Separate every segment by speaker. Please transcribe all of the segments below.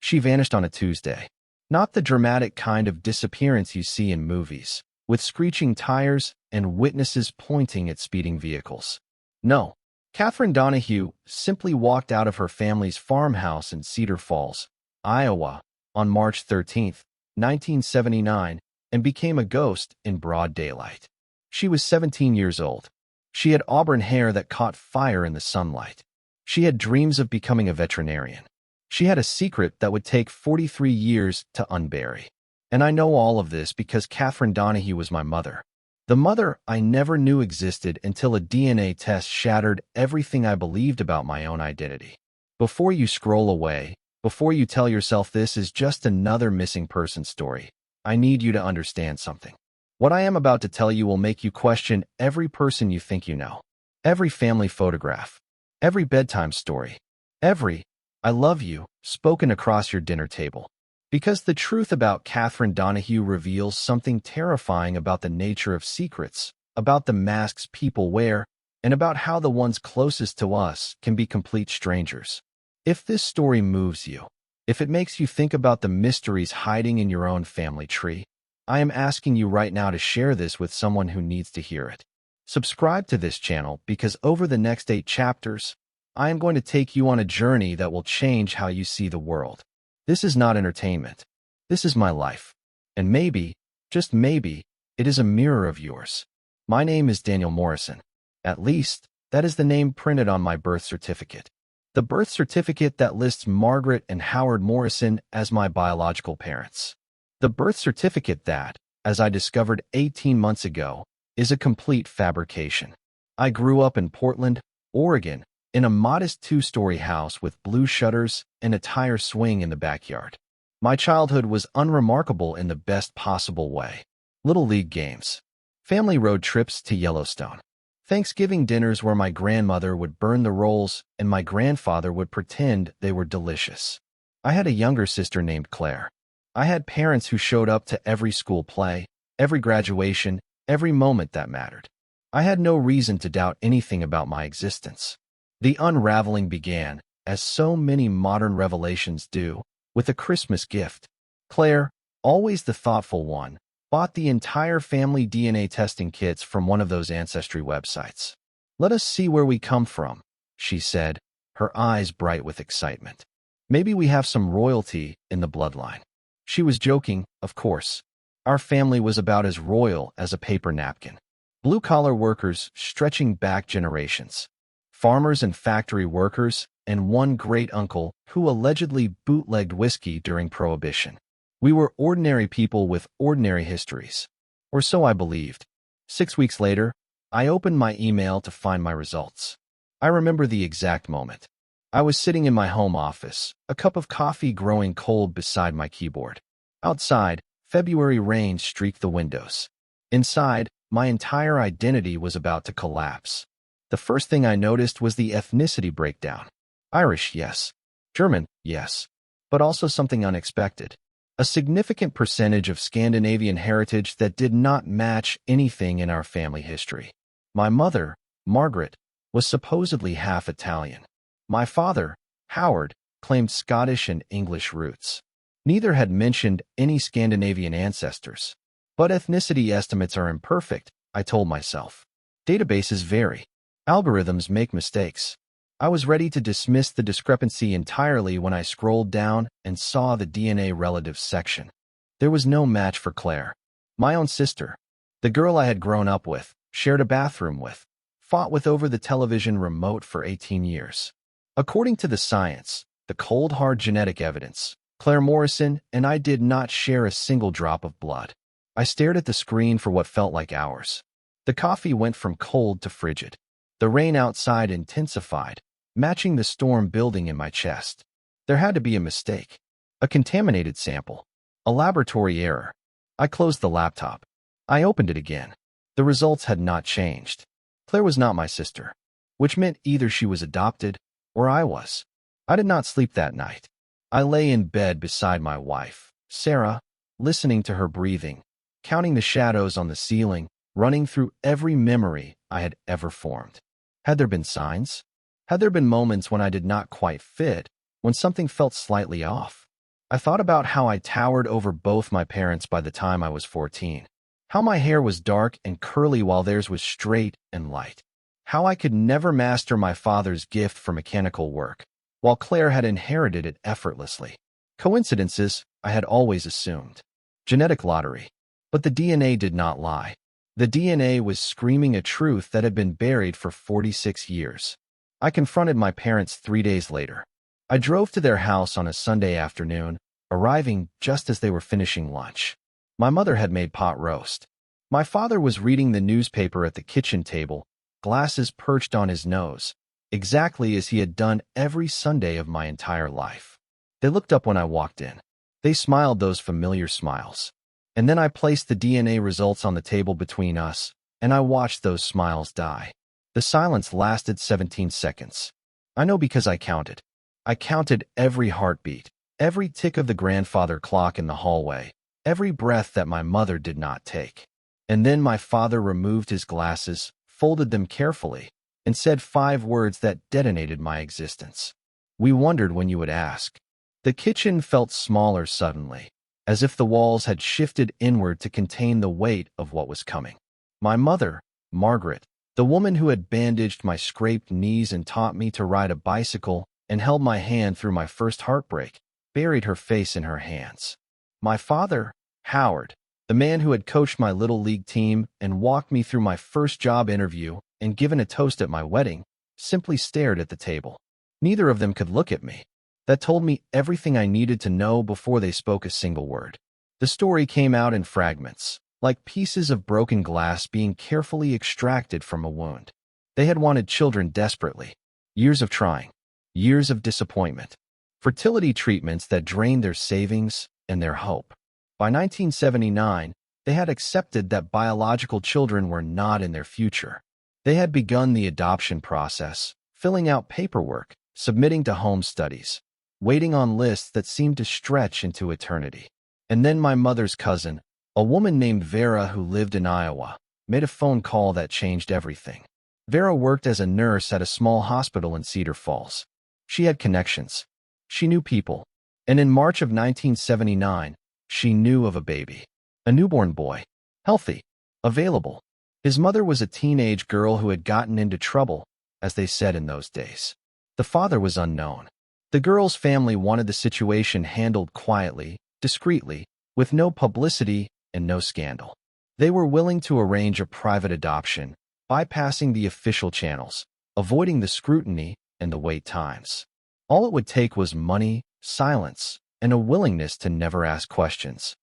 Speaker 1: She vanished on a Tuesday. Not the dramatic kind of disappearance you see in movies, with screeching tires and witnesses pointing at speeding vehicles. No, Kathryn Donohue simply walked out of her family's farmhouse in Cedar Falls, Iowa, on March 13, 1979, and became a ghost in broad daylight. She was 17 years old. She had auburn hair that caught fire in the sunlight. She had dreams of becoming a veterinarian. She had a secret that would take 43 years to unbury. And I know all of this because Kathryn Donohue was my mother. The mother I never knew existed until a DNA test shattered everything I believed about my own identity. Before you scroll away, before you tell yourself this is just another missing person story, I need you to understand something. What I am about to tell you will make you question every person you think you know, every family photograph, every bedtime story, every "I love you" spoken across your dinner table. Because the truth about Kathryn Donohue reveals something terrifying about the nature of secrets, about the masks people wear, and about how the ones closest to us can be complete strangers. If this story moves you, if it makes you think about the mysteries hiding in your own family tree, I am asking you right now to share this with someone who needs to hear it. Subscribe to this channel because over the next 8 chapters, I am going to take you on a journey that will change how you see the world. This is not entertainment. This is my life. And maybe, just maybe, it is a mirror of yours. My name is Daniel Morrison. At least, that is the name printed on my birth certificate. The birth certificate that lists Margaret and Howard Morrison as my biological parents. The birth certificate that, as I discovered 18 months ago, is a complete fabrication. I grew up in Portland, Oregon, in a modest 2-story house with blue shutters and a tire swing in the backyard. My childhood was unremarkable in the best possible way. Little league games, family road trips to Yellowstone, Thanksgiving dinners where my grandmother would burn the rolls and my grandfather would pretend they were delicious. I had a younger sister named Claire. I had parents who showed up to every school play, every graduation, every moment that mattered. I had no reason to doubt anything about my existence. The unraveling began, as so many modern revelations do, with a Christmas gift. Claire, always the thoughtful one, bought the entire family DNA testing kits from one of those ancestry websites. "Let us see where we come from," she said, her eyes bright with excitement. "Maybe we have some royalty in the bloodline." She was joking, of course. Our family was about as royal as a paper napkin. Blue-collar workers stretching back generations. Farmers and factory workers, and one great-uncle who allegedly bootlegged whiskey during Prohibition. We were ordinary people with ordinary histories. Or so I believed. 6 weeks later, I opened my email to find my results. I remember the exact moment. I was sitting in my home office, a cup of coffee growing cold beside my keyboard. Outside, February rain streaked the windows. Inside, my entire identity was about to collapse. The first thing I noticed was the ethnicity breakdown. Irish, yes. German, yes. But also something unexpected. A significant percentage of Scandinavian heritage that did not match anything in our family history. My mother, Margaret, was supposedly half Italian. My father, Howard, claimed Scottish and English roots. Neither had mentioned any Scandinavian ancestors. But ethnicity estimates are imperfect, I told myself. Databases vary. Algorithms make mistakes. I was ready to dismiss the discrepancy entirely when I scrolled down and saw the DNA relatives section. There was no match for Claire, my own sister, the girl I had grown up with, shared a bathroom with, fought with over the television remote for 18 years. According to the science, the cold hard genetic evidence, Claire Morrison and I did not share a single drop of blood. I stared at the screen for what felt like hours. The coffee went from cold to frigid. The rain outside intensified, matching the storm building in my chest. There had to be a mistake. A contaminated sample. A laboratory error. I closed the laptop. I opened it again. The results had not changed. Claire was not my sister, which meant either she was adopted or I was. I did not sleep that night. I lay in bed beside my wife, Sarah, listening to her breathing, counting the shadows on the ceiling, running through every memory I had ever formed. Had there been signs? Had there been moments when I did not quite fit, when something felt slightly off? I thought about how I towered over both my parents by the time I was 14. How my hair was dark and curly while theirs was straight and light. How I could never master my father's gift for mechanical work, while Claire had inherited it effortlessly. Coincidences, I had always assumed. Genetic lottery. But the DNA did not lie. The DNA was screaming a truth that had been buried for 46 years. I confronted my parents 3 days later. I drove to their house on a Sunday afternoon, arriving just as they were finishing lunch. My mother had made pot roast. My father was reading the newspaper at the kitchen table, glasses perched on his nose, exactly as he had done every Sunday of my entire life. They looked up when I walked in. They smiled those familiar smiles. And then I placed the DNA results on the table between us, and I watched those smiles die. The silence lasted 17 seconds. I know because I counted. I counted every heartbeat, every tick of the grandfather clock in the hallway, every breath that my mother did not take. And then my father removed his glasses, folded them carefully, and said 5 words that detonated my existence. We wondered when you would ask. The kitchen felt smaller suddenly, as if the walls had shifted inward to contain the weight of what was coming. My mother, Margaret, the woman who had bandaged my scraped knees and taught me to ride a bicycle and held my hand through my first heartbreak, buried her face in her hands. My father, Howard, the man who had coached my little league team and walked me through my first job interview and given a toast at my wedding, simply stared at the table. Neither of them could look at me. That told me everything I needed to know before they spoke a single word. The story came out in fragments, like pieces of broken glass being carefully extracted from a wound. They had wanted children desperately. Years of trying. Years of disappointment. Fertility treatments that drained their savings and their hope. By 1979, they had accepted that biological children were not in their future. They had begun the adoption process, filling out paperwork, submitting to home studies, waiting on lists that seemed to stretch into eternity. And then my mother's cousin, a woman named Vera who lived in Iowa, made a phone call that changed everything. Vera worked as a nurse at a small hospital in Cedar Falls. She had connections. She knew people. And in March of 1979, she knew of a baby. A newborn boy. Healthy. Available. His mother was a teenage girl who had gotten into trouble, as they said in those days. The father was unknown. The girl's family wanted the situation handled quietly, discreetly, with no publicity and no scandal. They were willing to arrange a private adoption, bypassing the official channels, avoiding the scrutiny and the wait times. All it would take was money, silence, and a willingness to never ask questions.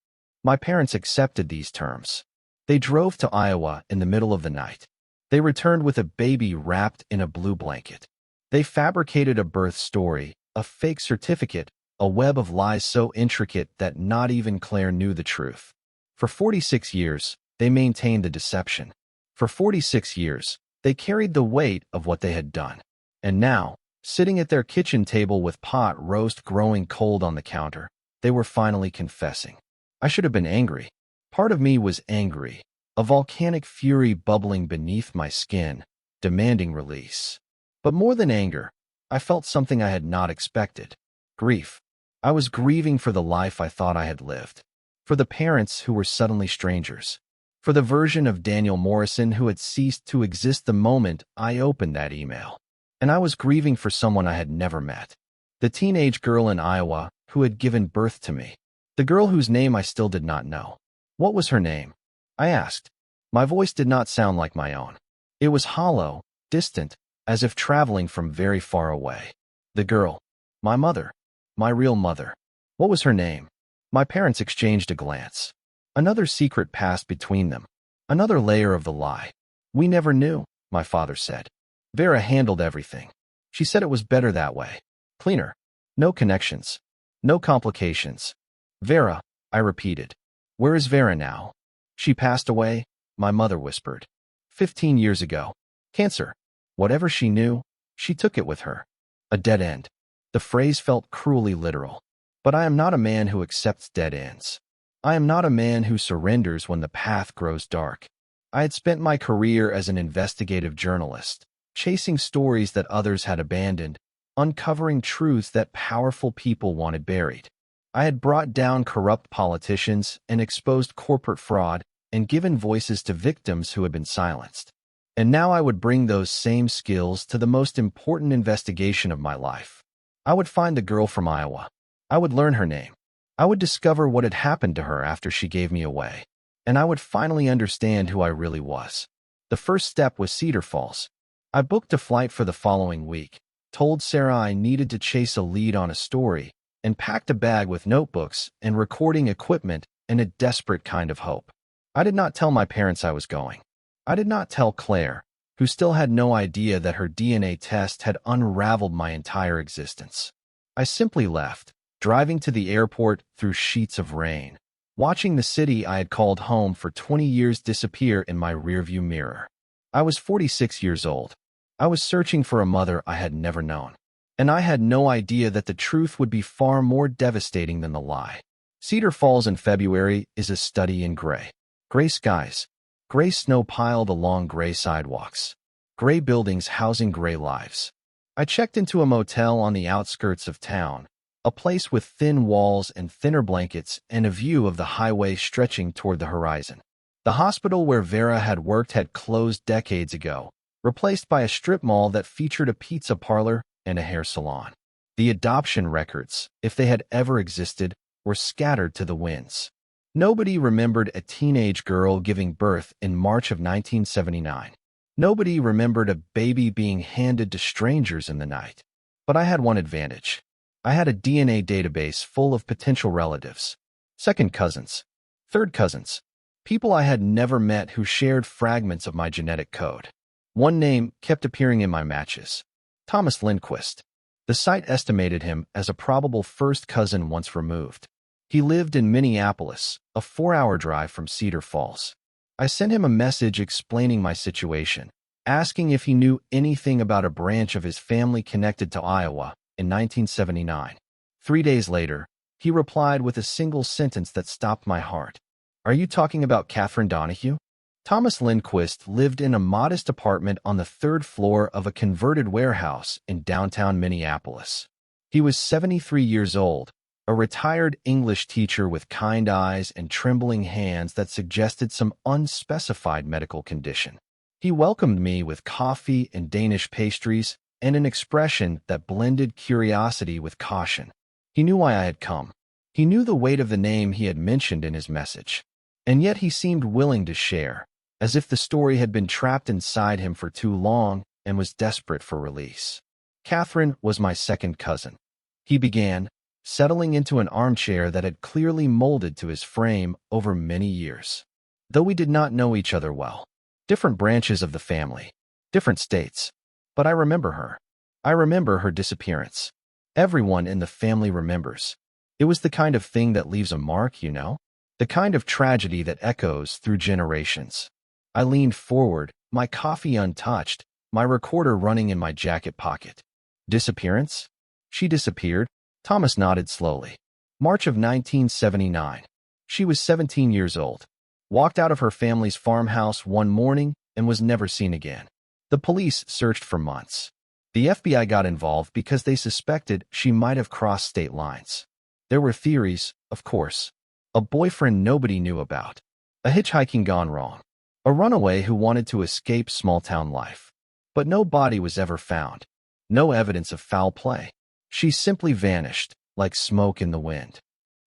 Speaker 1: My parents accepted these terms. They drove to Iowa in the middle of the night. They returned with a baby wrapped in a blue blanket. They fabricated a birth story, a fake certificate, a web of lies so intricate that not even Claire knew the truth. For 46 years, they maintained the deception. For 46 years, they carried the weight of what they had done. And now, sitting at their kitchen table with pot roast growing cold on the counter, they were finally confessing. I should have been angry. Part of me was angry, a volcanic fury bubbling beneath my skin, demanding release. But more than anger, I felt something I had not expected. Grief. I was grieving for the life I thought I had lived. For the parents who were suddenly strangers. For the version of Daniel Morrison who had ceased to exist the moment I opened that email. And I was grieving for someone I had never met. The teenage girl in Iowa who had given birth to me. The girl whose name I still did not know. What was her name? I asked. My voice did not sound like my own. It was hollow, distant, as if traveling from very far away. The girl. My mother. My real mother. What was her name? My parents exchanged a glance. Another secret passed between them. Another layer of the lie. We never knew, my father said. Vera handled everything. She said it was better that way. Cleaner. No connections. No complications. Vera, I repeated. Where is Vera now? She passed away, my mother whispered. 15 years ago. Cancer. Whatever she knew, she took it with her. A dead end. The phrase felt cruelly literal. But I am not a man who accepts dead ends. I am not a man who surrenders when the path grows dark. I had spent my career as an investigative journalist, chasing stories that others had abandoned, uncovering truths that powerful people wanted buried. I had brought down corrupt politicians and exposed corporate fraud and given voices to victims who had been silenced. And now I would bring those same skills to the most important investigation of my life. I would find the girl from Iowa. I would learn her name. I would discover what had happened to her after she gave me away. And I would finally understand who I really was. The first step was Cedar Falls. I booked a flight for the following week, told Sarah I needed to chase a lead on a story, and packed a bag with notebooks and recording equipment and a desperate kind of hope. I did not tell my parents I was going. I did not tell Claire, who still had no idea that her DNA test had unraveled my entire existence. I simply left, driving to the airport through sheets of rain, watching the city I had called home for 20 years disappear in my rearview mirror. I was 46 years old. I was searching for a mother I had never known. And I had no idea that the truth would be far more devastating than the lie. Cedar Falls in February is a study in gray. Gray skies, gray snow piled along gray sidewalks, gray buildings housing gray lives. I checked into a motel on the outskirts of town, a place with thin walls and thinner blankets and a view of the highway stretching toward the horizon. The hospital where Vera had worked had closed decades ago, replaced by a strip mall that featured a pizza parlor and a hair salon. The adoption records, if they had ever existed, were scattered to the winds. Nobody remembered a teenage girl giving birth in March of 1979. Nobody remembered a baby being handed to strangers in the night. But I had one advantage. I had a DNA database full of potential relatives, second cousins, third cousins, people I had never met who shared fragments of my genetic code. One name kept appearing in my matches: Thomas Lindquist. The site estimated him as a probable first cousin once removed. He lived in Minneapolis, a 4-hour drive from Cedar Falls. I sent him a message explaining my situation, asking if he knew anything about a branch of his family connected to Iowa in 1979. 3 days later, he replied with a single sentence that stopped my heart. "Are you talking about Kathryn Donohue?" Thomas Lindquist lived in a modest apartment on the 3rd floor of a converted warehouse in downtown Minneapolis. He was 73 years old, a retired English teacher with kind eyes and trembling hands that suggested some unspecified medical condition. He welcomed me with coffee and Danish pastries and an expression that blended curiosity with caution. He knew why I had come. He knew the weight of the name he had mentioned in his message. And yet he seemed willing to share, as if the story had been trapped inside him for too long and was desperate for release. Kathryn was my second cousin. He began, settling into an armchair that had clearly molded to his frame over many years. Though we did not know each other well, different branches of the family, different states, but I remember her. I remember her disappearance. Everyone in the family remembers. It was the kind of thing that leaves a mark, you know? The kind of tragedy that echoes through generations. I leaned forward, my coffee untouched, my recorder running in my jacket pocket. Disappearance? She disappeared. Thomas nodded slowly. March of 1979. She was 17 years old. Walked out of her family's farmhouse one morning and was never seen again. The police searched for months. The FBI got involved because they suspected she might have crossed state lines. There were theories, of course. A boyfriend nobody knew about. A hitchhiking gone wrong. A runaway who wanted to escape small-town life. But no body was ever found. No evidence of foul play. She simply vanished, like smoke in the wind.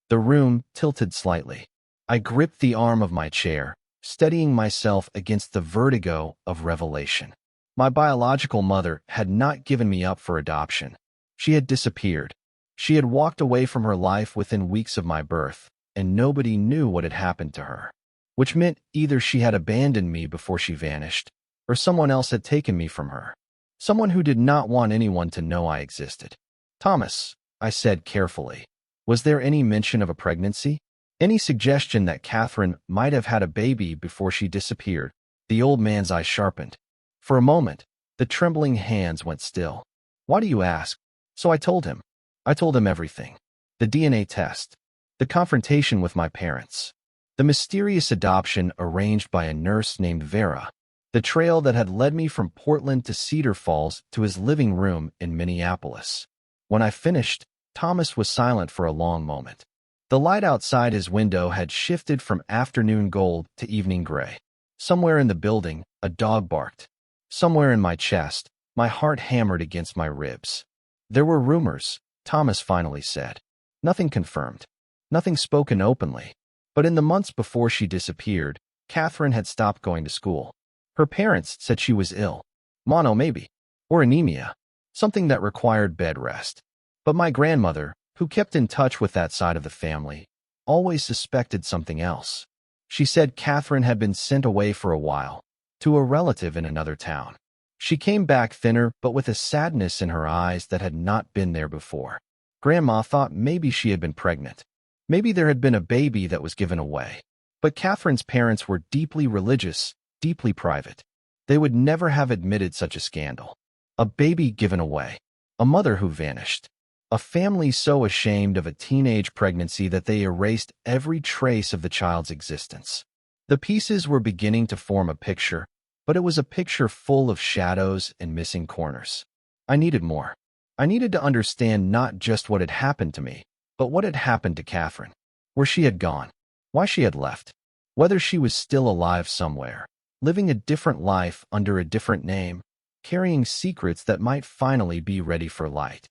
Speaker 1: The room tilted slightly. I gripped the arm of my chair, steadying myself against the vertigo of revelation. My biological mother had not given me up for adoption. She had disappeared. She had walked away from her life within weeks of my birth, and nobody knew what had happened to her. Which meant either she had abandoned me before she vanished, or someone else had taken me from her. Someone who did not want anyone to know I existed. "Thomas," I said carefully, "was there any mention of a pregnancy? Any suggestion that Kathryn might have had a baby before she disappeared?" The old man's eyes sharpened. For a moment, the trembling hands went still. "Why do you ask?" So I told him. I told him everything. The DNA test. The confrontation with my parents. The mysterious adoption arranged by a nurse named Vera. The trail that had led me from Portland to Cedar Falls to his living room in Minneapolis. When I finished, Thomas was silent for a long moment. The light outside his window had shifted from afternoon gold to evening gray. Somewhere in the building, a dog barked. Somewhere in my chest, my heart hammered against my ribs. There were rumors, Thomas finally said. Nothing confirmed. Nothing spoken openly. But in the months before she disappeared, Kathryn had stopped going to school. Her parents said she was ill. Mono maybe. Or anemia. Something that required bed rest. But my grandmother, who kept in touch with that side of the family, always suspected something else. She said Kathryn had been sent away for a while, to a relative in another town. She came back thinner but with a sadness in her eyes that had not been there before. Grandma thought maybe she had been pregnant. Maybe there had been a baby that was given away. But Kathryn's parents were deeply religious, deeply private. They would never have admitted such a scandal. A baby given away. A mother who vanished. A family so ashamed of a teenage pregnancy that they erased every trace of the child's existence. The pieces were beginning to form a picture, but it was a picture full of shadows and missing corners. I needed more. I needed to understand not just what had happened to me, but what had happened to Kathryn. Where she had gone. Why she had left. Whether she was still alive somewhere, living a different life under a different name, carrying secrets that might finally be ready for light.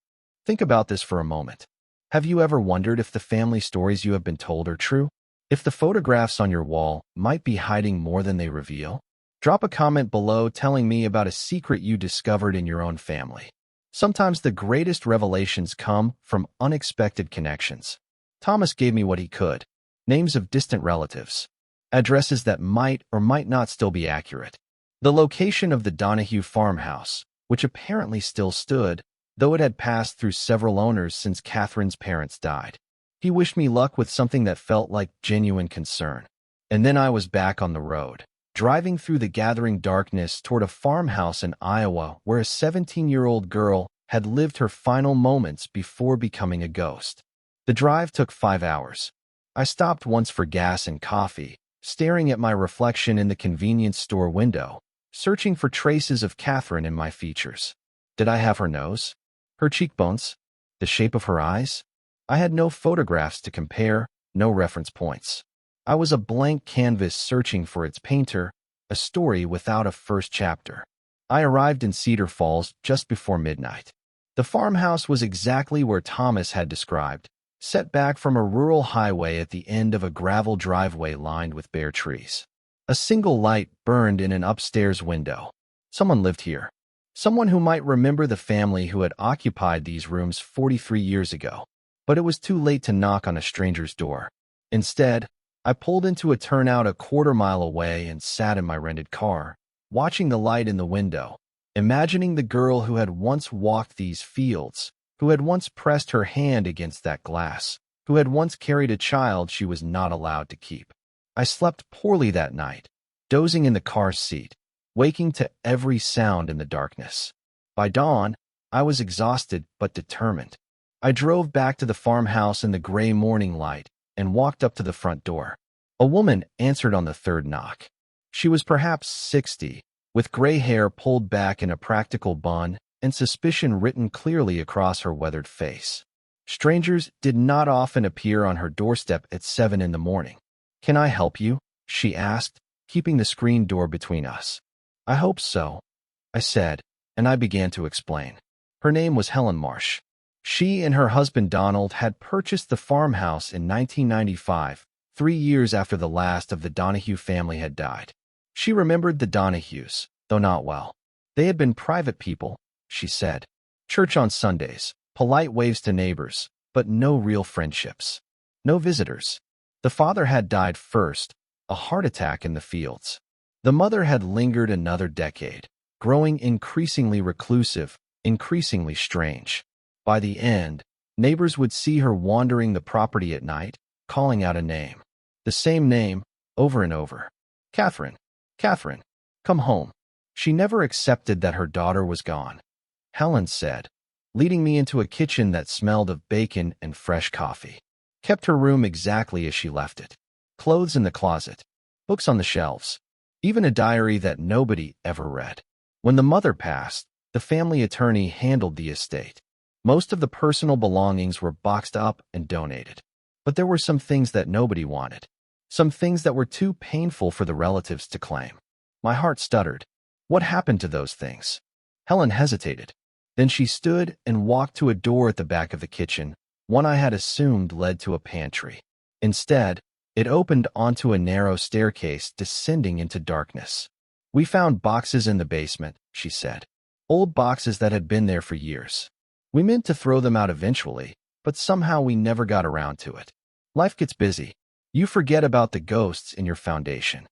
Speaker 1: Think about this for a moment. Have you ever wondered if the family stories you have been told are true? If the photographs on your wall might be hiding more than they reveal? Drop a comment below telling me about a secret you discovered in your own family. Sometimes the greatest revelations come from unexpected connections. Thomas gave me what he could. Names of distant relatives. Addresses that might or might not still be accurate. The location of the Donohue farmhouse, which apparently still stood, though it had passed through several owners since Kathryn's parents died. He wished me luck with something that felt like genuine concern. And then I was back on the road, driving through the gathering darkness toward a farmhouse in Iowa where a 17-year-old girl had lived her final moments before becoming a ghost. The drive took 5 hours. I stopped once for gas and coffee, staring at my reflection in the convenience store window, searching for traces of Kathryn in my features. Did I have her nose? Her cheekbones? The shape of her eyes? I had no photographs to compare, no reference points. I was a blank canvas searching for its painter, a story without a first chapter. I arrived in Cedar Falls just before midnight. The farmhouse was exactly where Thomas had described, set back from a rural highway at the end of a gravel driveway lined with bare trees. A single light burned in an upstairs window. Someone lived here. Someone who might remember the family who had occupied these rooms 43 years ago. But it was too late to knock on a stranger's door. Instead, I pulled into a turnout a quarter-mile away and sat in my rented car, watching the light in the window, imagining the girl who had once walked these fields, who had once pressed her hand against that glass, who had once carried a child she was not allowed to keep. I slept poorly that night, dozing in the car seat, waking to every sound in the darkness. By dawn, I was exhausted but determined. I drove back to the farmhouse in the gray morning light and walked up to the front door. A woman answered on the third knock. She was perhaps 60, with gray hair pulled back in a practical bun and suspicion written clearly across her weathered face. Strangers did not often appear on her doorstep at 7 in the morning. "Can I help you?" she asked, keeping the screen door between us. "I hope so," I said, and I began to explain. Her name was Helen Marsh. She and her husband Donald had purchased the farmhouse in 1995, 3 years after the last of the Donohue family had died. She remembered the Donohues, though not well. They had been private people, she said. Church on Sundays, polite waves to neighbors, but no real friendships. No visitors. The father had died first, a heart attack in the fields. The mother had lingered another decade, growing increasingly reclusive, increasingly strange. By the end, neighbors would see her wandering the property at night, calling out a name. The same name, over and over. Kathryn. Kathryn. Come home. She never accepted that her daughter was gone. Helen said, leading me into a kitchen that smelled of bacon and fresh coffee. Kept her room exactly as she left it. Clothes in the closet. Books on the shelves. Even a diary that nobody ever read. When the mother passed, the family attorney handled the estate. Most of the personal belongings were boxed up and donated. But there were some things that nobody wanted. Some things that were too painful for the relatives to claim. My heart stuttered. What happened to those things? Helen hesitated. Then she stood and walked to a door at the back of the kitchen, one I had assumed led to a pantry. Instead, it opened onto a narrow staircase descending into darkness. We found boxes in the basement, she said. Old boxes that had been there for years. We meant to throw them out eventually, but somehow we never got around to it. Life gets busy. You forget about the ghosts in your foundation.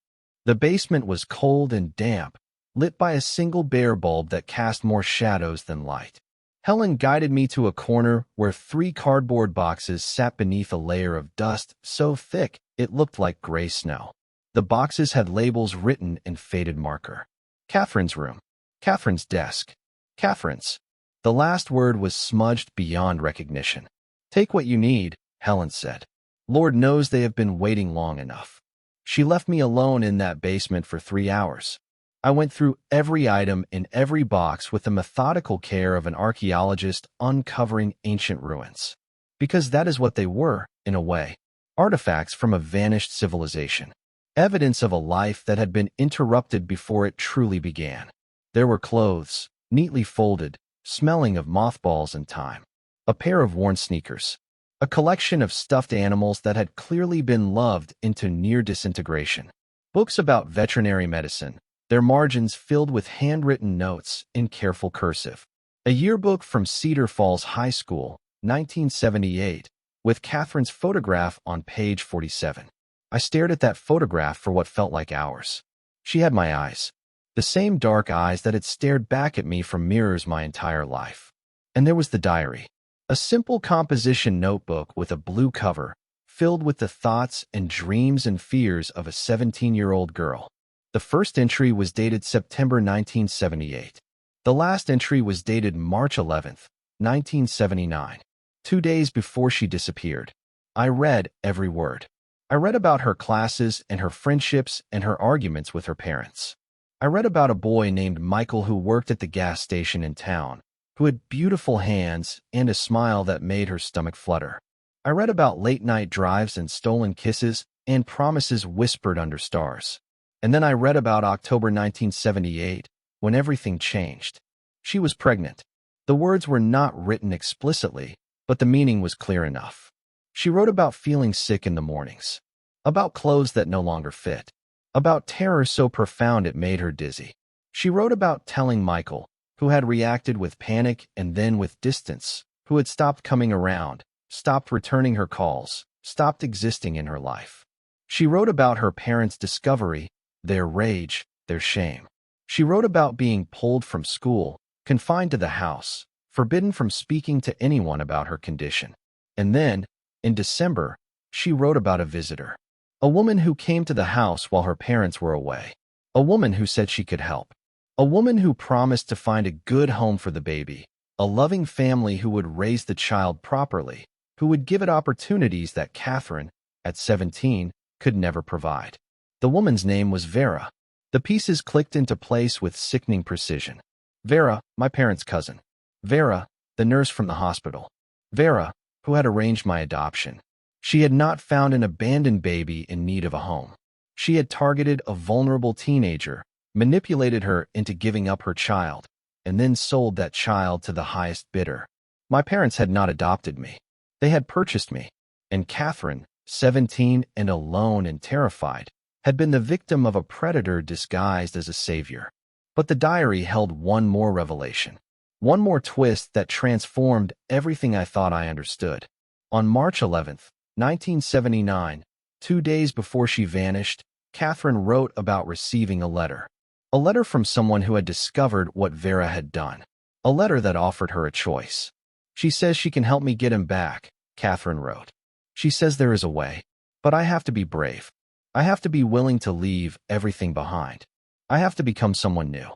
Speaker 1: The basement was cold and damp, lit by a single bare bulb that cast more shadows than light. Helen guided me to a corner where 3 cardboard boxes sat beneath a layer of dust so thick it looked like gray snow. The boxes had labels written in faded marker. Kathryn's room. Kathryn's desk. Kathryn's. The last word was smudged beyond recognition. Take what you need, Helen said. Lord knows they have been waiting long enough. She left me alone in that basement for 3 hours. I went through every item in every box with the methodical care of an archaeologist uncovering ancient ruins. Because that is what they were, in a way. Artifacts from a vanished civilization. Evidence of a life that had been interrupted before it truly began. There were clothes, neatly folded, smelling of mothballs and time. A pair of worn sneakers. A collection of stuffed animals that had clearly been loved into near disintegration. Books about veterinary medicine, their margins filled with handwritten notes in careful cursive. A yearbook from Cedar Falls High School, 1978, with Kathryn's photograph on page 47. I stared at that photograph for what felt like hours. She had my eyes. The same dark eyes that had stared back at me from mirrors my entire life. And there was the diary. A simple composition notebook with a blue cover, filled with the thoughts and dreams and fears of a 17-year-old girl. The first entry was dated September 1978. The last entry was dated March 11th, 1979, 2 days before she disappeared. I read every word. I read about her classes and her friendships and her arguments with her parents. I read about a boy named Michael who worked at the gas station in town, who had beautiful hands and a smile that made her stomach flutter. I read about late-night drives and stolen kisses and promises whispered under stars. And then I read about October 1978, when everything changed. She was pregnant. The words were not written explicitly, but the meaning was clear enough. She wrote about feeling sick in the mornings, about clothes that no longer fit, about terror so profound it made her dizzy. She wrote about telling Michael, who had reacted with panic and then with distance, who had stopped coming around, stopped returning her calls, stopped existing in her life. She wrote about her parents' discovery, their rage, their shame. She wrote about being pulled from school, confined to the house, forbidden from speaking to anyone about her condition. And then, in December, she wrote about a visitor. A woman who came to the house while her parents were away. A woman who said she could help. A woman who promised to find a good home for the baby. A loving family who would raise the child properly, who would give it opportunities that Kathryn, at 17, could never provide. The woman's name was Vera. The pieces clicked into place with sickening precision. Vera, my parents' cousin. Vera, the nurse from the hospital. Vera, who had arranged my adoption. She had not found an abandoned baby in need of a home. She had targeted a vulnerable teenager, manipulated her into giving up her child, and then sold that child to the highest bidder. My parents had not adopted me. They had purchased me. And Kathryn, 17 and alone and terrified, had been the victim of a predator disguised as a savior. But the diary held one more revelation. One more twist that transformed everything I thought I understood. On March 11th, 1979, 2 days before she vanished, Kathryn wrote about receiving a letter. A letter from someone who had discovered what Vera had done. A letter that offered her a choice. She says she can help me get him back, Kathryn wrote. She says there is a way, but I have to be brave. I have to be willing to leave everything behind. I have to become someone new.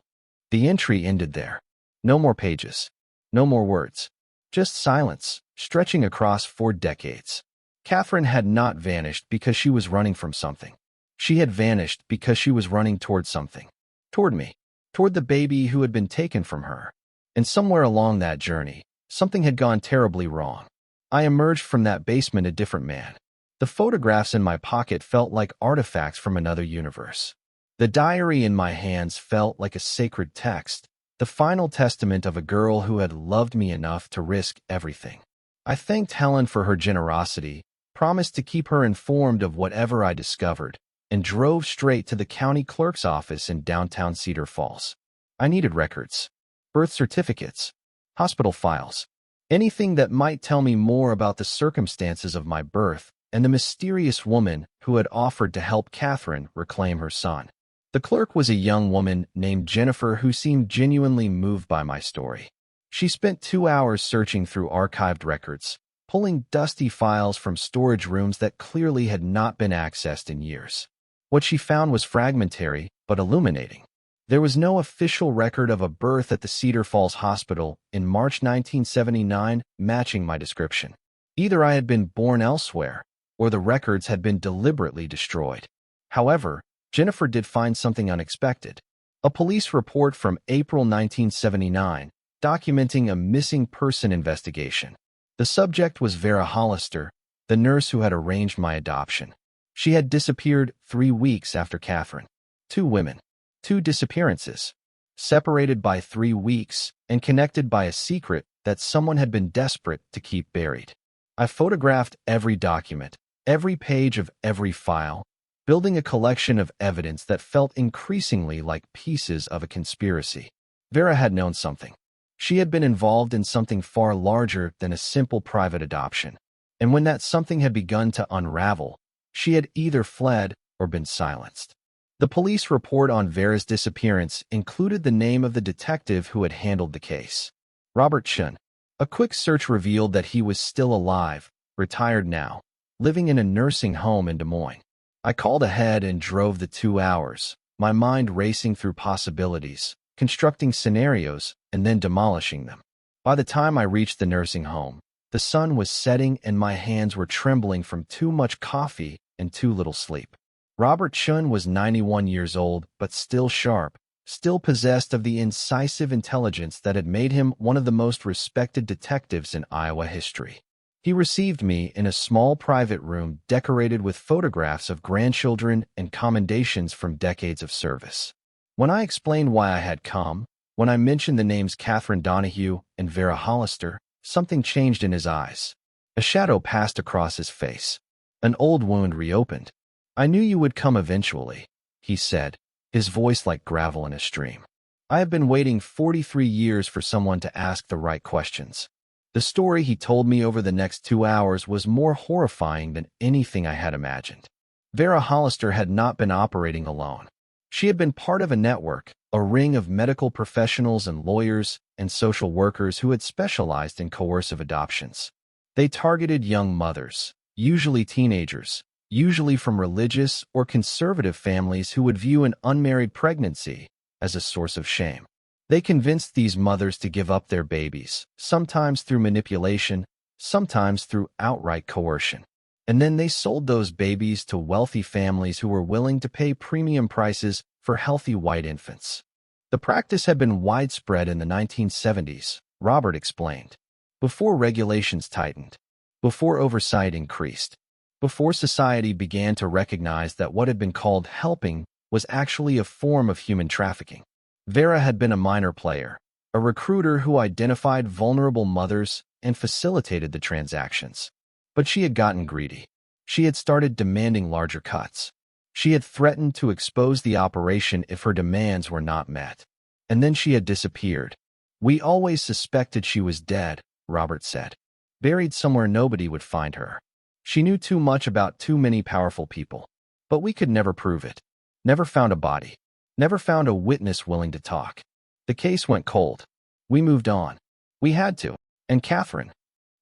Speaker 1: The entry ended there. No more pages. No more words. Just silence, stretching across 4 decades. Kathryn had not vanished because she was running from something. She had vanished because she was running toward something. Toward me. Toward the baby who had been taken from her. And somewhere along that journey, something had gone terribly wrong. I emerged from that basement a different man. The photographs in my pocket felt like artifacts from another universe. The diary in my hands felt like a sacred text, the final testament of a girl who had loved me enough to risk everything. I thanked Helen for her generosity, promised to keep her informed of whatever I discovered, and drove straight to the county clerk's office in downtown Cedar Falls. I needed records, birth certificates, hospital files, anything that might tell me more about the circumstances of my birth and the mysterious woman who had offered to help Kathryn reclaim her son. The clerk was a young woman named Jennifer who seemed genuinely moved by my story. She spent 2 hours searching through archived records, pulling dusty files from storage rooms that clearly had not been accessed in years. What she found was fragmentary but illuminating. There was no official record of a birth at the Cedar Falls Hospital in March 1979 matching my description. Either I had been born elsewhere, or the records had been deliberately destroyed. However, Jennifer did find something unexpected. A police report from April 1979 documenting a missing person investigation. The subject was Vera Hollister, the nurse who had arranged my adoption. She had disappeared 3 weeks after Kathryn. 2 women, 2 disappearances, separated by 3 weeks and connected by a secret that someone had been desperate to keep buried. I photographed every document, every page of every file, building a collection of evidence that felt increasingly like pieces of a conspiracy. Vera had known something. She had been involved in something far larger than a simple private adoption. And when that something had begun to unravel, she had either fled or been silenced. The police report on Vera's disappearance included the name of the detective who had handled the case, Robert Chun. A quick search revealed that he was still alive, retired now, living in a nursing home in Des Moines. I called ahead and drove the 2 hours, my mind racing through possibilities, constructing scenarios, and then demolishing them. By the time I reached the nursing home, the sun was setting and my hands were trembling from too much coffee and too little sleep. Robert Chun was 91 years old, but still sharp, still possessed of the incisive intelligence that had made him one of the most respected detectives in Iowa history. He received me in a small private room decorated with photographs of grandchildren and commendations from decades of service. When I explained why I had come, when I mentioned the names Kathryn Donohue and Vera Hollister, something changed in his eyes. A shadow passed across his face. An old wound reopened. "I knew you would come eventually," he said, his voice like gravel in a stream. "I have been waiting 43 years for someone to ask the right questions." The story he told me over the next 2 hours was more horrifying than anything I had imagined. Vera Hollister had not been operating alone. She had been part of a network, a ring of medical professionals and lawyers and social workers who had specialized in coercive adoptions. They targeted young mothers, usually teenagers, usually from religious or conservative families who would view an unmarried pregnancy as a source of shame. They convinced these mothers to give up their babies, sometimes through manipulation, sometimes through outright coercion. And then they sold those babies to wealthy families who were willing to pay premium prices for healthy white infants. The practice had been widespread in the 1970s, Robert explained, before regulations tightened, before oversight increased, before society began to recognize that what had been called helping was actually a form of human trafficking. Vera had been a minor player, a recruiter who identified vulnerable mothers and facilitated the transactions. But she had gotten greedy. She had started demanding larger cuts. She had threatened to expose the operation if her demands were not met. And then she had disappeared. "We always suspected she was dead," Robert said. "Buried somewhere nobody would find her. She knew too much about too many powerful people. But we could never prove it. Never found a body. Never found a witness willing to talk. The case went cold. We moved on. We had to. And Kathryn?"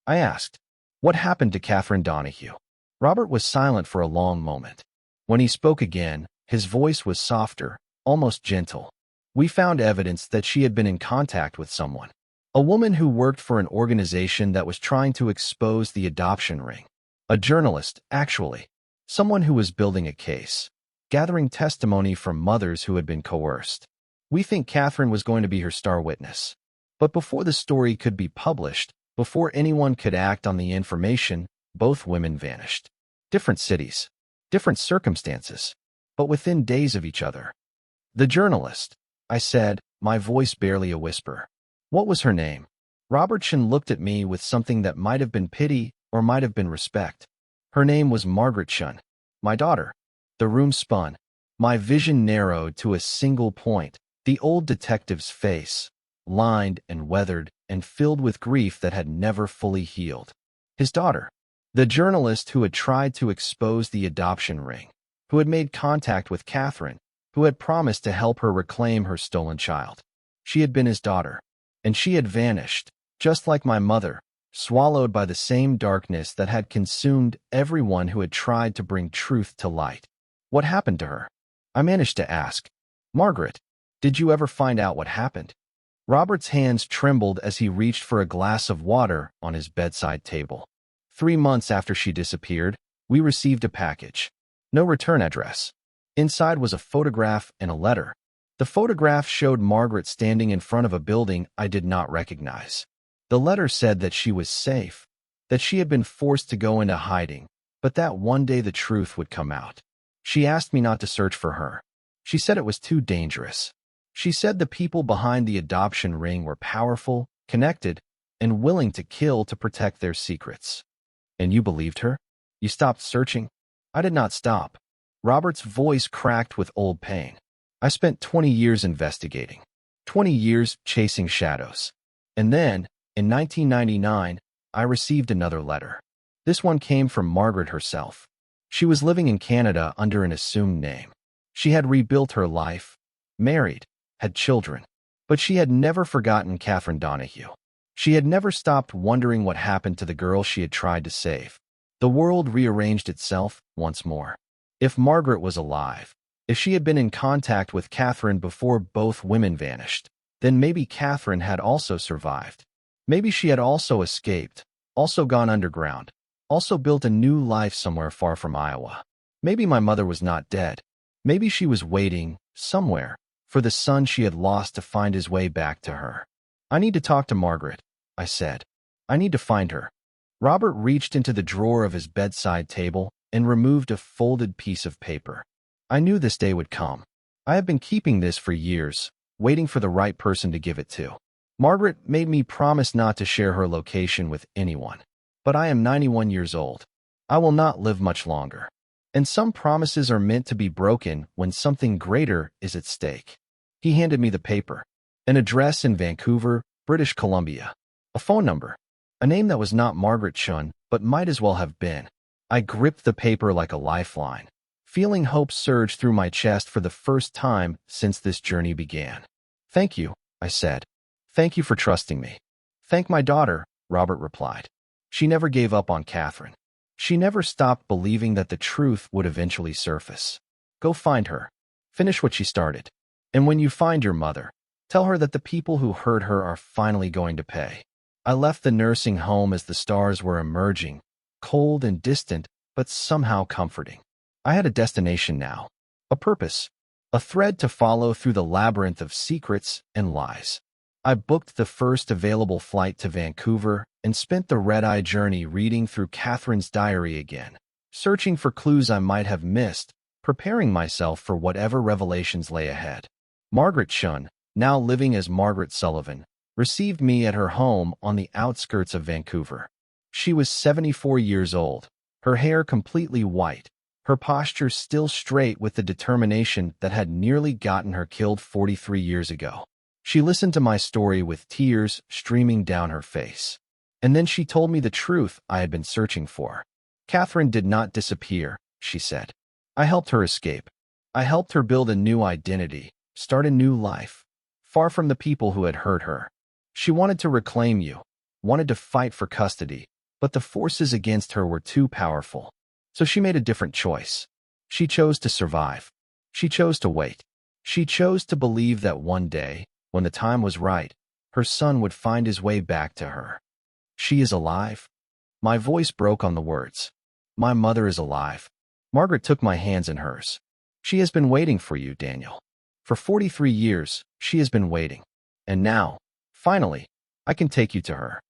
Speaker 1: I asked. "What happened to Kathryn Donohue?" Robert was silent for a long moment. When he spoke again, his voice was softer, almost gentle. "We found evidence that she had been in contact with someone. A woman who worked for an organization that was trying to expose the adoption ring. A journalist, actually. Someone who was building a case, gathering testimony from mothers who had been coerced. We think Kathryn was going to be her star witness. But before the story could be published, before anyone could act on the information, both women vanished. Different cities, different circumstances, but within days of each other. The journalist, I said, my voice barely a whisper. What was her name? Robertson looked at me with something that might have been pity or might have been respect. Her name was Margaret Shun, my daughter. The room spun. My vision narrowed to a single point, the old detective's face, lined and weathered and filled with grief that had never fully healed. His daughter, the journalist who had tried to expose the adoption ring, who had made contact with Kathryn, who had promised to help her reclaim her stolen child. She had been his daughter, and she had vanished, just like my mother, swallowed by the same darkness that had consumed everyone who had tried to bring truth to light. What happened to her? I managed to ask. Margaret, did you ever find out what happened? Robert's hands trembled as he reached for a glass of water on his bedside table. 3 months after she disappeared, we received a package. No return address. Inside was a photograph and a letter. The photograph showed Margaret standing in front of a building I did not recognize. The letter said that she was safe, that she had been forced to go into hiding, but that one day the truth would come out. She asked me not to search for her. She said it was too dangerous. She said the people behind the adoption ring were powerful, connected, and willing to kill to protect their secrets. And you believed her? You stopped searching? I did not stop. Robert's voice cracked with old pain. I spent 20 years investigating, 20 years chasing shadows. And then, in 1999, I received another letter. This one came from Margaret herself. She was living in Canada under an assumed name. She had rebuilt her life, married, had children, but she had never forgotten Kathryn Donohue. She had never stopped wondering what happened to the girl she had tried to save. The world rearranged itself once more. If Margaret was alive, if she had been in contact with Kathryn before both women vanished, then maybe Kathryn had also survived. Maybe she had also escaped, also gone underground, also built a new life somewhere far from Iowa. Maybe my mother was not dead. Maybe she was waiting, somewhere, for the son she had lost to find his way back to her. I need to talk to Margaret, I said. I need to find her. Robert reached into the drawer of his bedside table and removed a folded piece of paper. I knew this day would come. I have been keeping this for years, waiting for the right person to give it to. Margaret made me promise not to share her location with anyone. But I am 91 years old. I will not live much longer. And some promises are meant to be broken when something greater is at stake. He handed me the paper. An address in Vancouver, British Columbia. A phone number. A name that was not Margaret Shun, but might as well have been. I gripped the paper like a lifeline, feeling hope surge through my chest for the first time since this journey began. Thank you, I said. Thank you for trusting me. Thank my daughter, Robert replied. She never gave up on Kathryn. She never stopped believing that the truth would eventually surface. Go find her. Finish what she started. And when you find your mother, tell her that the people who hurt her are finally going to pay. I left the nursing home as the stars were emerging, cold and distant, but somehow comforting. I had a destination now, a purpose, a thread to follow through the labyrinth of secrets and lies. I booked the first available flight to Vancouver and spent the red-eye journey reading through Kathryn's diary again, searching for clues I might have missed, preparing myself for whatever revelations lay ahead. Margaret Shun, now living as Margaret Sullivan, received me at her home on the outskirts of Vancouver. She was 74 years old, her hair completely white, her posture still straight with the determination that had nearly gotten her killed 43 years ago. She listened to my story with tears streaming down her face. And then she told me the truth I had been searching for. Kathryn did not disappear, she said. I helped her escape. I helped her build a new identity, start a new life, far from the people who had hurt her. She wanted to reclaim you, wanted to fight for custody, but the forces against her were too powerful. So she made a different choice. She chose to survive. She chose to wait. She chose to believe that one day, when the time was right, her son would find his way back to her. She is alive. My voice broke on the words. My mother is alive. Margaret took my hands in hers. She has been waiting for you, Daniel. For 43 years, she has been waiting. And now, finally, I can take you to her.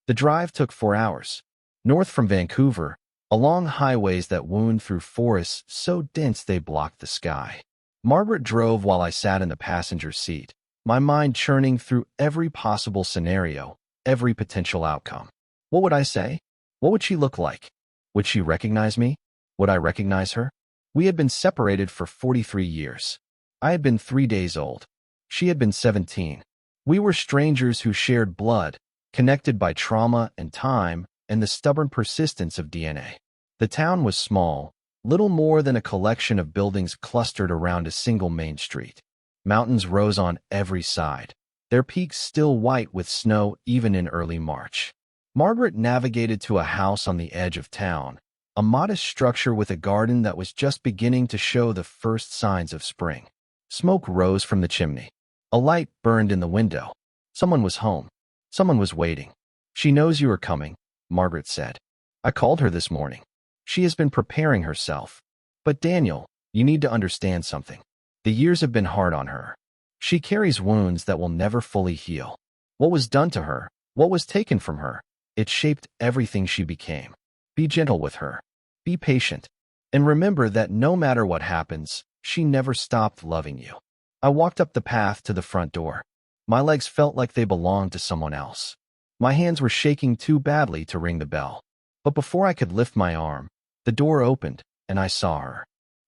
Speaker 1: The drive took 4 hours. North from Vancouver, along highways that wound through forests so dense they blocked the sky. Margaret drove while I sat in the passenger seat, my mind churning through every possible scenario, every potential outcome. What would I say? What would she look like? Would she recognize me? Would I recognize her? We had been separated for 43 years. I had been 3 days old. She had been 17. We were strangers who shared blood, connected by trauma and time and the stubborn persistence of DNA. The town was small, little more than a collection of buildings clustered around a single main street. Mountains rose on every side, their peaks still white with snow even in early March. Margaret navigated to a house on the edge of town, a modest structure with a garden that was just beginning to show the first signs of spring. Smoke rose from the chimney. A light burned in the window. Someone was home. Someone was waiting. "She knows you are coming," Margaret said. "I called her this morning. She has been preparing herself. But Daniel, you need to understand something. The years have been hard on her. She carries wounds that will never fully heal. What was done to her, what was taken from her, it shaped everything she became. Be gentle with her. Be patient. And remember that no matter what happens, she never stopped loving you." I walked up the path to the front door. My legs felt like they belonged to someone else. My hands were shaking too badly to ring the bell. But before I could lift my arm, the door opened, and I saw her.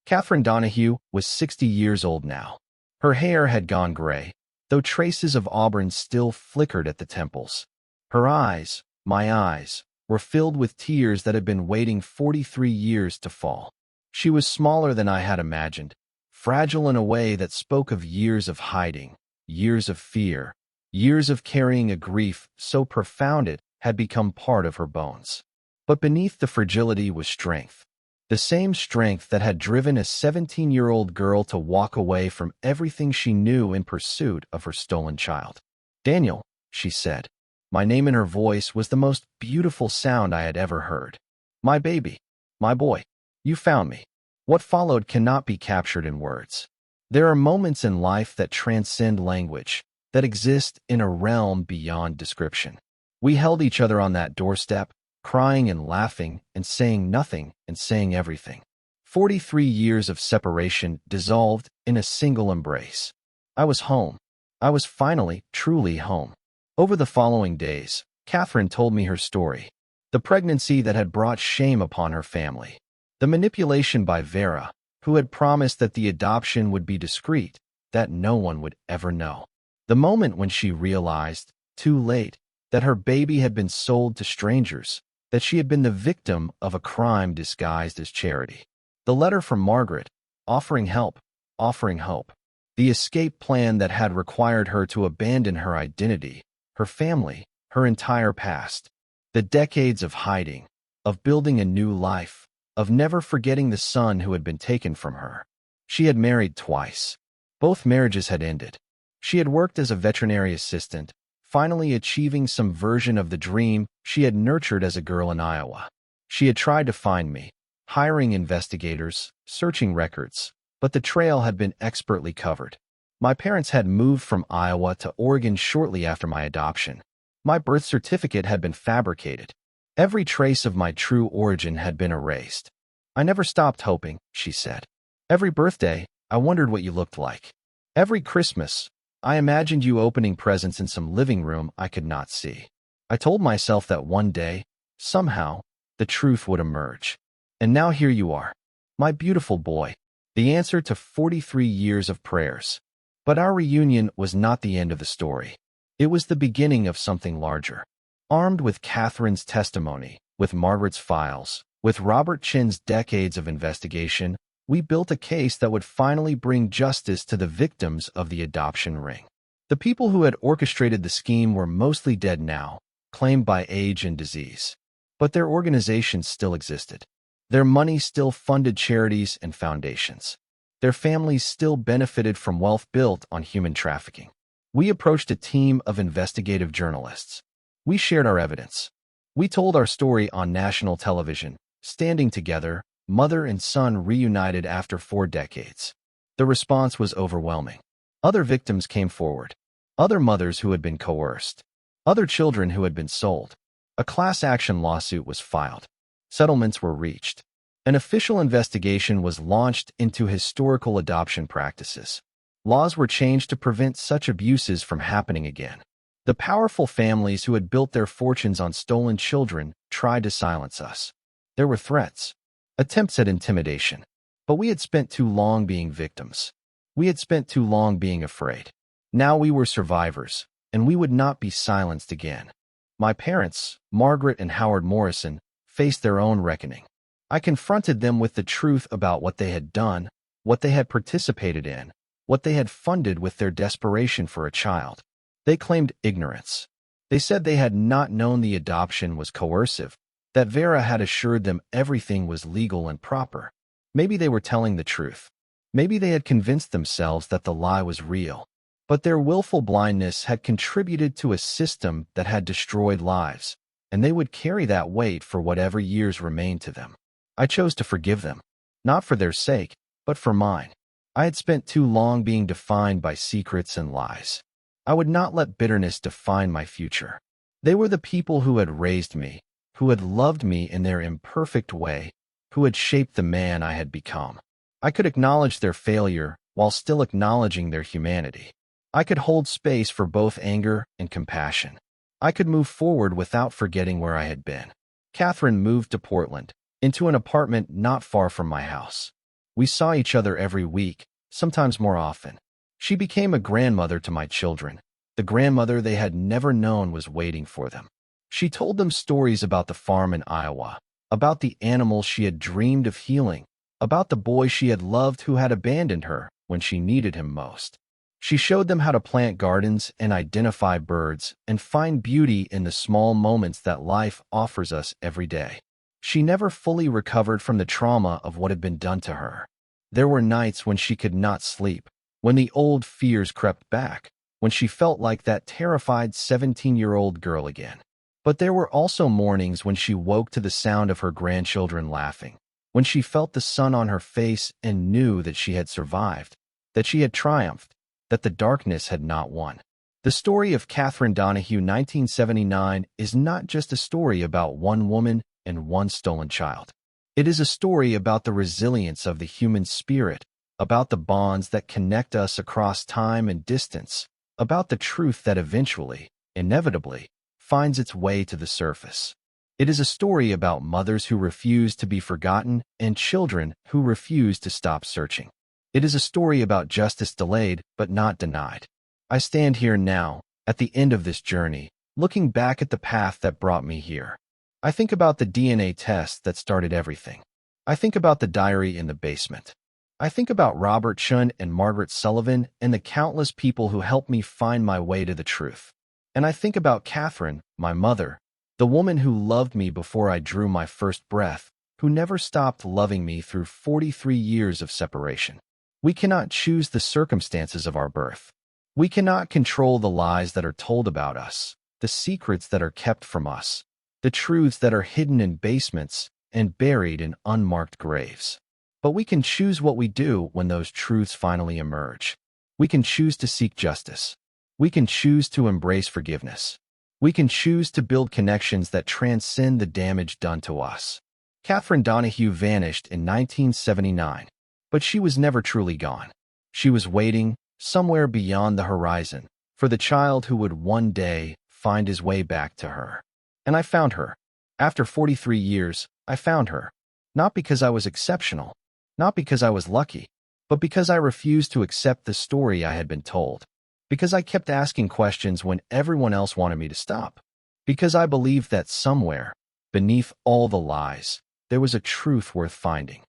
Speaker 1: Kathryn Donohue was 60 years old now. Her hair had gone gray, though traces of auburn still flickered at the temples. Her eyes, my eyes, were filled with tears that had been waiting 43 years to fall. She was smaller than I had imagined, fragile in a way that spoke of years of hiding, years of fear, years of carrying a grief so profound it had become part of her bones. But beneath the fragility was strength. The same strength that had driven a 17-year-old girl to walk away from everything she knew in pursuit of her stolen child. "Daniel," she said. My name in her voice was the most beautiful sound I had ever heard. "My baby. My boy. You found me." What followed cannot be captured in words. There are moments in life that transcend language, that exist in a realm beyond description. We held each other on that doorstep, crying and laughing and saying nothing and saying everything. 43 years of separation dissolved in a single embrace. I was home. I was finally, truly home. Over the following days, Kathryn told me her story. The pregnancy that had brought shame upon her family. The manipulation by Vera, who had promised that the adoption would be discreet, that no one would ever know. The moment when she realized, too late, that her baby had been sold to strangers, that she had been the victim of a crime disguised as charity. The letter from Margaret, offering help, offering hope. The escape plan that had required her to abandon her identity, her family, her entire past. The decades of hiding, of building a new life, of never forgetting the son who had been taken from her. She had married twice. Both marriages had ended. She had worked as a veterinary assistant, finally achieving some version of the dream she had nurtured as a girl in Iowa. She had tried to find me, hiring investigators, searching records, but the trail had been expertly covered. My parents had moved from Iowa to Oregon shortly after my adoption. My birth certificate had been fabricated. Every trace of my true origin had been erased. "I never stopped hoping," she said. "Every birthday, I wondered what you looked like. Every Christmas, I imagined you opening presents in some living room I could not see. I told myself that one day, somehow, the truth would emerge. And now here you are, my beautiful boy, the answer to 43 years of prayers." But our reunion was not the end of the story. It was the beginning of something larger. Armed with Kathryn's testimony, with Margaret's files, with Robert Chin's decades of investigation, we built a case that would finally bring justice to the victims of the adoption ring. The people who had orchestrated the scheme were mostly dead now, claimed by age and disease. But their organizations still existed. Their money still funded charities and foundations. Their families still benefited from wealth built on human trafficking. We approached a team of investigative journalists. We shared our evidence. We told our story on national television, standing together, mother and son reunited after 4 decades. The response was overwhelming. Other victims came forward. Other mothers who had been coerced. Other children who had been sold. A class action lawsuit was filed. Settlements were reached. An official investigation was launched into historical adoption practices. Laws were changed to prevent such abuses from happening again. The powerful families who had built their fortunes on stolen children tried to silence us. There were threats, attempts at intimidation. But we had spent too long being victims. We had spent too long being afraid. Now we were survivors, and we would not be silenced again. My parents, Margaret and Howard Morrison, faced their own reckoning. I confronted them with the truth about what they had done, what they had participated in, what they had funded with their desperation for a child. They claimed ignorance. They said they had not known the adoption was coercive, that Vera had assured them everything was legal and proper. Maybe they were telling the truth. Maybe they had convinced themselves that the lie was real. But their willful blindness had contributed to a system that had destroyed lives, and they would carry that weight for whatever years remained to them. I chose to forgive them, not for their sake, but for mine. I had spent too long being defined by secrets and lies. I would not let bitterness define my future. They were the people who had raised me, who had loved me in their imperfect way, who had shaped the man I had become. I could acknowledge their failure while still acknowledging their humanity. I could hold space for both anger and compassion. I could move forward without forgetting where I had been. Kathryn moved to Portland, into an apartment not far from my house. We saw each other every week, sometimes more often. She became a grandmother to my children. The grandmother they had never known was waiting for them. She told them stories about the farm in Iowa, about the animals she had dreamed of healing, about the boy she had loved who had abandoned her when she needed him most. She showed them how to plant gardens and identify birds and find beauty in the small moments that life offers us every day. She never fully recovered from the trauma of what had been done to her. There were nights when she could not sleep, when the old fears crept back, when she felt like that terrified 17-year-old girl again. But there were also mornings when she woke to the sound of her grandchildren laughing, when she felt the sun on her face and knew that she had survived, that she had triumphed, that the darkness had not won. The story of Kathryn Donohue, 1979, is not just a story about one woman and one stolen child. It is a story about the resilience of the human spirit, about the bonds that connect us across time and distance, about the truth that eventually, inevitably, finds its way to the surface. It is a story about mothers who refuse to be forgotten and children who refuse to stop searching. It is a story about justice delayed but not denied. I stand here now, at the end of this journey, looking back at the path that brought me here. I think about the DNA test that started everything. I think about the diary in the basement. I think about Robert Chun and Margaret Sullivan and the countless people who helped me find my way to the truth. And I think about Kathryn, my mother, the woman who loved me before I drew my first breath, who never stopped loving me through 43 years of separation. We cannot choose the circumstances of our birth. We cannot control the lies that are told about us, the secrets that are kept from us, the truths that are hidden in basements and buried in unmarked graves. But we can choose what we do when those truths finally emerge. We can choose to seek justice. We can choose to embrace forgiveness. We can choose to build connections that transcend the damage done to us. Kathryn Donohue vanished in 1979. But she was never truly gone. She was waiting, somewhere beyond the horizon, for the child who would one day find his way back to her. And I found her. After 43 years, I found her. Not because I was exceptional, not because I was lucky, but because I refused to accept the story I had been told. Because I kept asking questions when everyone else wanted me to stop. Because I believed that somewhere, beneath all the lies, there was a truth worth finding.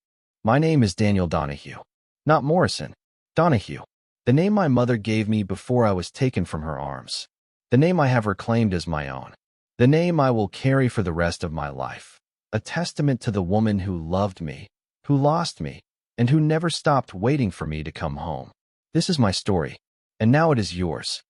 Speaker 1: My name is Daniel Donohue. Not Morrison. Donohue. The name my mother gave me before I was taken from her arms. The name I have reclaimed as my own. The name I will carry for the rest of my life. A testament to the woman who loved me, who lost me, and who never stopped waiting for me to come home. This is my story, and now it is yours.